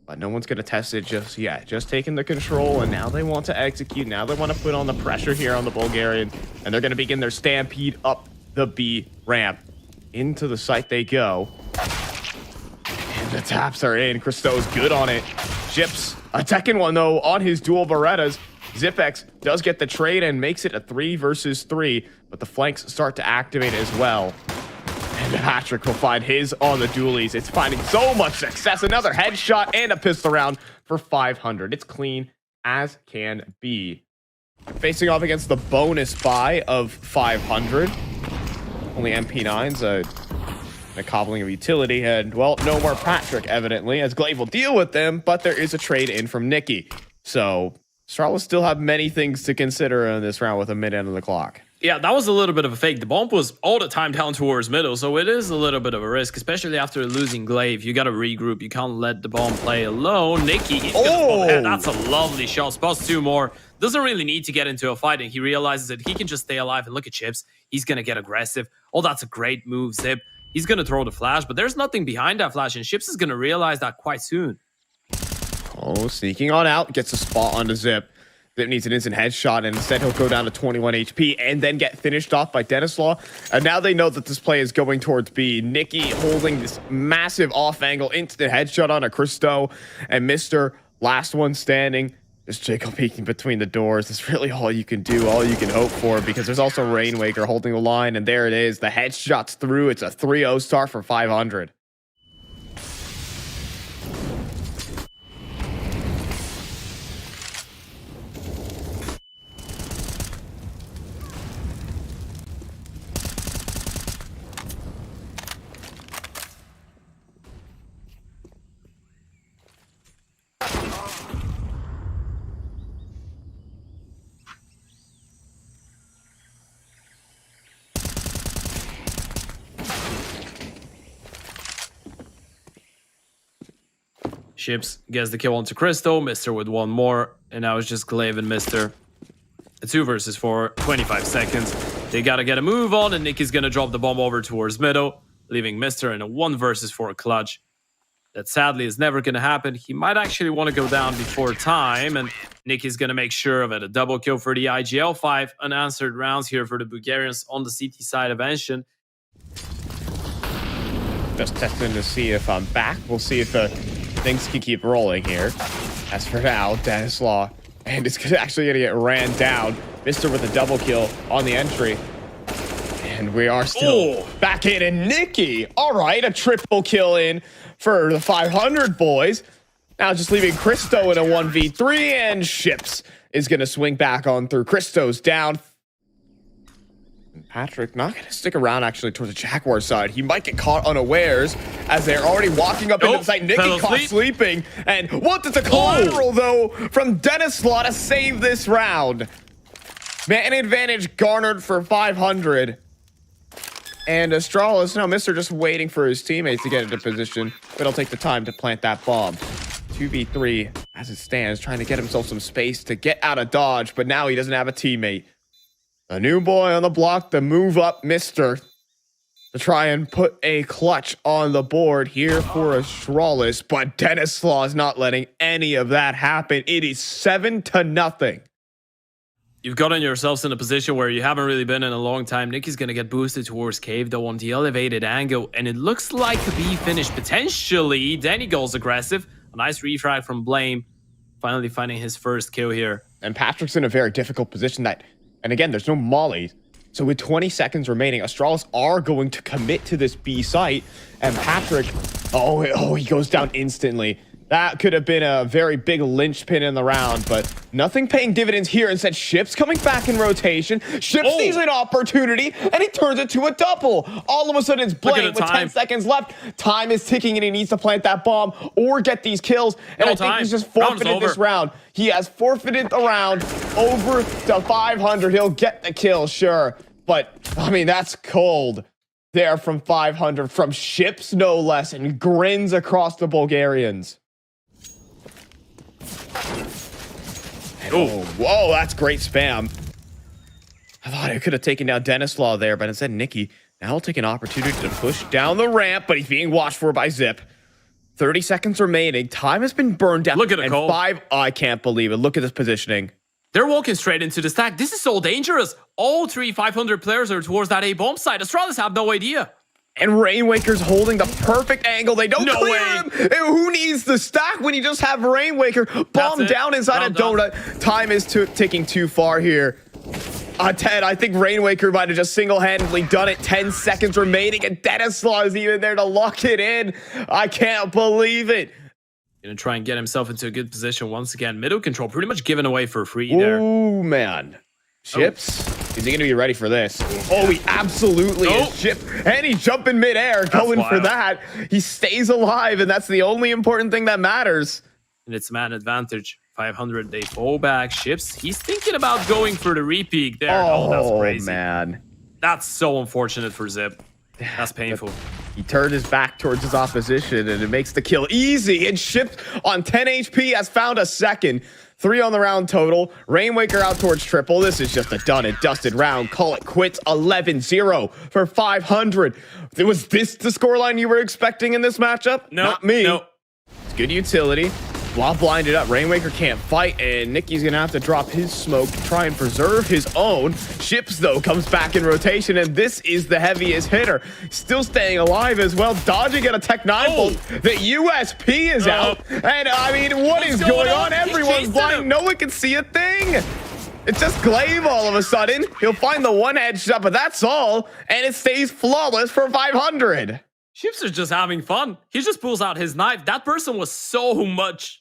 But no one's going to test it just yet. Just taking the control, and now they want to execute. Now they want to put on the pressure here on the Bulgarian, and they're going to begin their stampede up the B ramp. Into the site they go. And the taps are in. Christo's good on it. Ships a second one, though, on his dual Berettas. Zipex does get the trade and makes it a 3 versus 3, but the flanks start to activate as well. And Patrick will find his on the dualies. It's finding so much success. Another headshot and a pistol round for 500. It's clean as can be. Facing off against the bonus buy of 500. Only MP9's a cobbling of utility. And, well, no more Patrick, evidently, as Glaive will deal with them. But there is a trade in from Nicky. So Astralis still have many things to consider in this round with a mid-end of the clock. Yeah, that was a little bit of a fake. The bomb was all the time down towards middle, so it is a little bit of a risk, especially after losing Glaive. You got to regroup. You can't let the bomb play alone. Nicky, that's a lovely shot. Spots 2 more. Doesn't really need to get into a fight, and he realizes that he can just stay alive. And look at Chips. He's going to get aggressive. Oh, that's a great move, Zip. He's going to throw the flash, but there's nothing behind that flash, and Chips is going to realize that quite soon. Oh, sneaking on out. Gets a spot onto Zip. Zip needs an instant headshot, and instead he'll go down to 21 HP and then get finished off by Denislaw. And now they know that this play is going towards B. Nicky holding this massive off angle instant headshot on a Christo, and Mr. Last One Standing. Just Jacob peeking between the doors. That's really all you can do, all you can hope for, because there's also Rainwaker holding the line, and there it is. The headshot's through. It's a 3-0 start for 500. Ships gets the kill onto Christo. Mr. with 1 more. And now it's just Glaive and Mr. A 2 versus 4. 25 seconds. They got to get a move on. And Nicky's going to drop the bomb over towards middle, leaving Mr. in a 1 versus 4 clutch. That sadly is never going to happen. He might actually want to go down before time. And Nicky's going to make sure of it. A double kill for the IGL. 5 unanswered rounds here for the Bulgarians on the CT side of Enshin. Just testing to see if I'm back. We'll see if things can keep rolling here. As for now, Denislaw, and it's actually going to get ran down. Mr. with a double kill on the entry. And we are still back in. And Nicky, all right, a triple kill in for the 500 boys. Now just leaving Christo in a 1v3, and Ships is going to swing back on through. Christo's down. Patrick not going to stick around actually towards the Jaguar side. He might get caught unawares as they're already walking up into the site. Nicky caught sleeping. And what is a collateral though from Denislaw to save this round? Man advantage garnered for 500. And Astralis, now Mr. just waiting for his teammates to get into position, but he'll take the time to plant that bomb. 2v3 as it stands, trying to get himself some space to get out of dodge, but now he doesn't have a teammate. A new boy on the block to move up Mr. to try and put a clutch on the board here for Astralis, but Denislaw is not letting any of that happen. It is 7-0. You've gotten yourselves in a position where you haven't really been in a long time. Nicky's going to get boosted towards Cave, though, on the elevated angle, and it looks like a B finish potentially. Danny goes aggressive. A nice refrag from Blame, finally finding his first kill here. And Patrick's in a very difficult position and again, there's no molly. So with 20 seconds remaining, Astralis are going to commit to this B site. And Patrick, he goes down instantly. That could have been a very big linchpin in the round, but nothing paying dividends here. Instead, Ships coming back in rotation. Ships sees an opportunity, and he turns it to a double. All of a sudden, it's Blame with 10 seconds left. Time is ticking, and he needs to plant that bomb or get these kills. And I think he's just forfeited this round. He has forfeited the round over to 500. He'll get the kill, sure. But, I mean, that's cold there from 500, from Ships, no less, and grins across the Bulgarians. Oh, whoa, that's great spam. I thought I could have taken down Denislaw there, but instead Nicky now will take an opportunity to push down the ramp, but he's being watched for by Zip. 30 seconds remaining. Time has been burned down. Look at it, and Cole. 5. I can't believe it. Look at this positioning. They're walking straight into the stack. This is so dangerous. All 3 500 players are towards that A bomb site. Astralis have no idea. And Rainwaker's holding the perfect angle. They don't clear him. And who needs the stack when you just have Rainwaker bomb down inside a donut? Time is ticking too far here. Ted, I think Rainwaker might have just single-handedly done it. 10 seconds remaining, and Denislaw is even there to lock it in. I can't believe it. Gonna try and get himself into a good position once again. Middle control pretty much given away for free there. Ooh, man. Chips? Is he going to be ready for this? Oh, he absolutely is. Chip. And he jump in midair going for that. He stays alive, and that's the only important thing that matters. And it's man advantage. 500, they fall back. Ships, he's thinking about going for the repeat there. Oh, that's crazy. Man. That's so unfortunate for Zip. That's painful. He turned his back towards his opposition, and it makes the kill easy. And Shipped on 10 HP has found a second. 3 on the round total. Rainwaker out towards triple. This is just a done and dusted round. Call it quits. 11-0 for 500. Was this the scoreline you were expecting in this matchup? No, not me. No. It's good utility. While blinded up, Rainwaker can't fight, and Nicky's gonna have to drop his smoke to try and preserve his own. Ships, though, comes back in rotation, and this is the heaviest hitter. Still staying alive as well, dodging at a Tech 9 bolt. The USP is out, and I mean, what is going on? Everyone's blind. No one can see a thing. It's just Glaive all of a sudden. He'll find the one headshot, but that's all, and it stays flawless for 500. Ships is just having fun. He just pulls out his knife. That person was so much.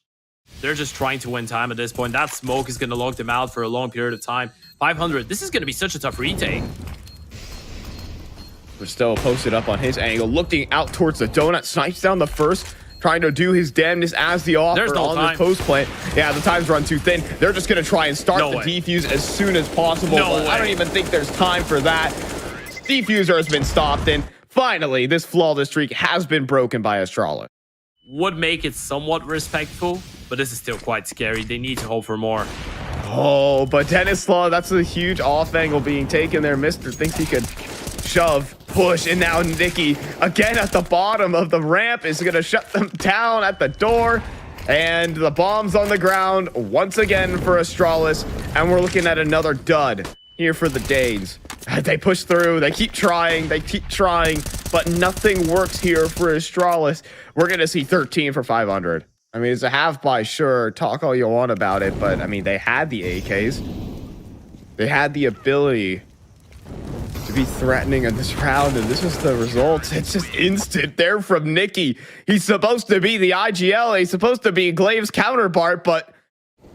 They're just trying to win time at this point. That smoke is going to lock them out for a long period of time. 500. This is going to be such a tough retake. Bristow posted up on his angle, looking out towards the donut. Snipes down the first, trying to do his damnedest as the offer on this post plant. Yeah, the time's run too thin. They're just going to try and start the defuse as soon as possible. But I don't even think there's time for that. Defuser has been stopped, and finally, this flawless streak has been broken by Astralis. Would make it somewhat respectful, but this is still quite scary. They need to hope for more. Oh, but Denislaw, that's a huge off angle being taken there. Mister thinks he could shove, push, and now Nicky, again at the bottom of the ramp, is going to shut them down at the door. And the bomb's on the ground once again for Astralis, and we're looking at another dud here for the Danes. They push through, they keep trying, but nothing works here for Astralis. We're going to see 13 for 500. I mean, it's a half by, sure, talk all you want about it, but I mean, they had the AKs. They had the ability to be threatening in this round, and this is the results. It's just instant there from Nicky. He's supposed to be the IGL, he's supposed to be Glaive's counterpart, but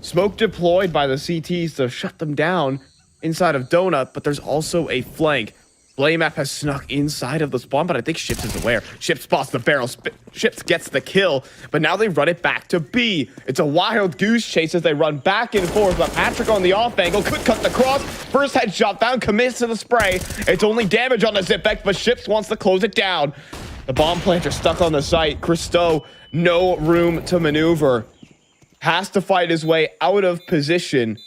smoke deployed by the CTs to shut them down inside of Donut, but there's also a flank. Blame app has snuck inside of the spawn, but I think Ships is aware. Ships spots the barrel. Ships gets the kill, but now they run it back to B. It's a wild goose chase as they run back and forth, but Patrick on the off angle could cut the cross. First headshot down, commits to the spray. It's only damage on the Zipex, but Ships wants to close it down. The bomb planter stuck on the site. Christo, no room to maneuver. Has to fight his way out of position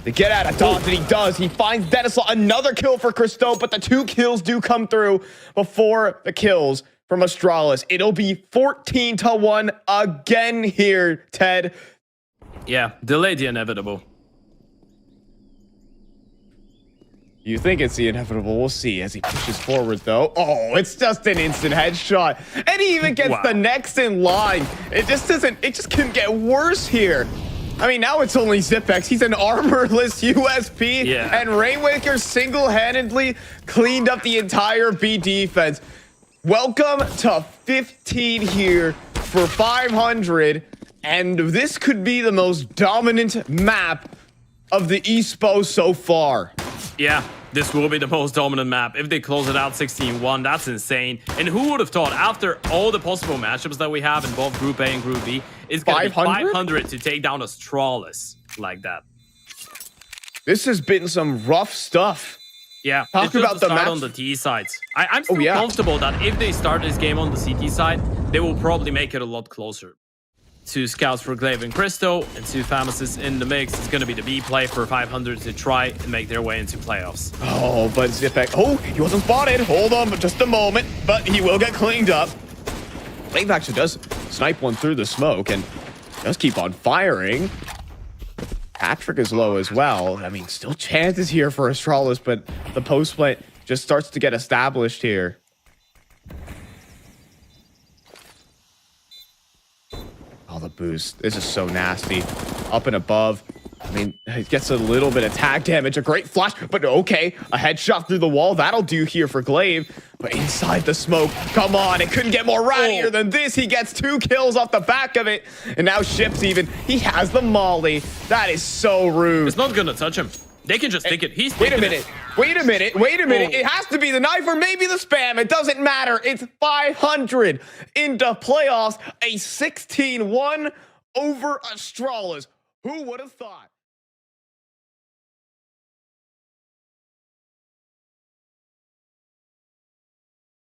to get out of dodge, and he does. He finds Denislaw. Another kill for Christo, but the 2 kills do come through before the kills from Astralis. It'll be 14-1 again here, Ted. Yeah, delay the inevitable. You think it's the inevitable. We'll see as he pushes forward, though. Oh, it's just an instant headshot. And he even gets the next in line. It just couldn't get worse here. I mean, now it's only Zipex. He's an armorless USP, and Rainwaker single-handedly cleaned up the entire B defense. Welcome to 15 here for 500, and this could be the most dominant map of the Espoo so far. Yeah, this will be the most dominant map. If they close it out 16-1, that's insane. And who would have thought, after all the possible matchups that we have in both Group A and Group B, it's going to be 500 to take down Astralis like that. This has been some rough stuff. Yeah, talk about the match on the T sides. I'm still comfortable that if they start this game on the CT side, they will probably make it a lot closer. 2 scouts for Glaive and Christo, and 2 Famouses in the mix. It's going to be the B play for 500 to try and make their way into playoffs. Oh, but Zipex, he wasn't spotted. Hold on, but just a moment, but he will get cleaned up. Glaive actually does snipe one through the smoke and does keep on firing. Patrick is low as well. I mean, still chances here for Astralis, but the post plant just starts to get established here. Oh, the boost. This is so nasty. Up and above. I mean, it gets a little bit of tag damage. A great flash, but okay. A headshot through the wall. That'll do here for Glaive. But inside the smoke, come on. It couldn't get more rattier than this. He gets 2 kills off the back of it. And now Ships even. He has the molly. That is so rude. It's not gonna touch him. They can just take it. He's Wait a minute. Wait a minute. Wait a minute. It has to be the knife or maybe the spam. It doesn't matter. It's 500 into playoffs. A 16-1 over Astralis. Who would have thought?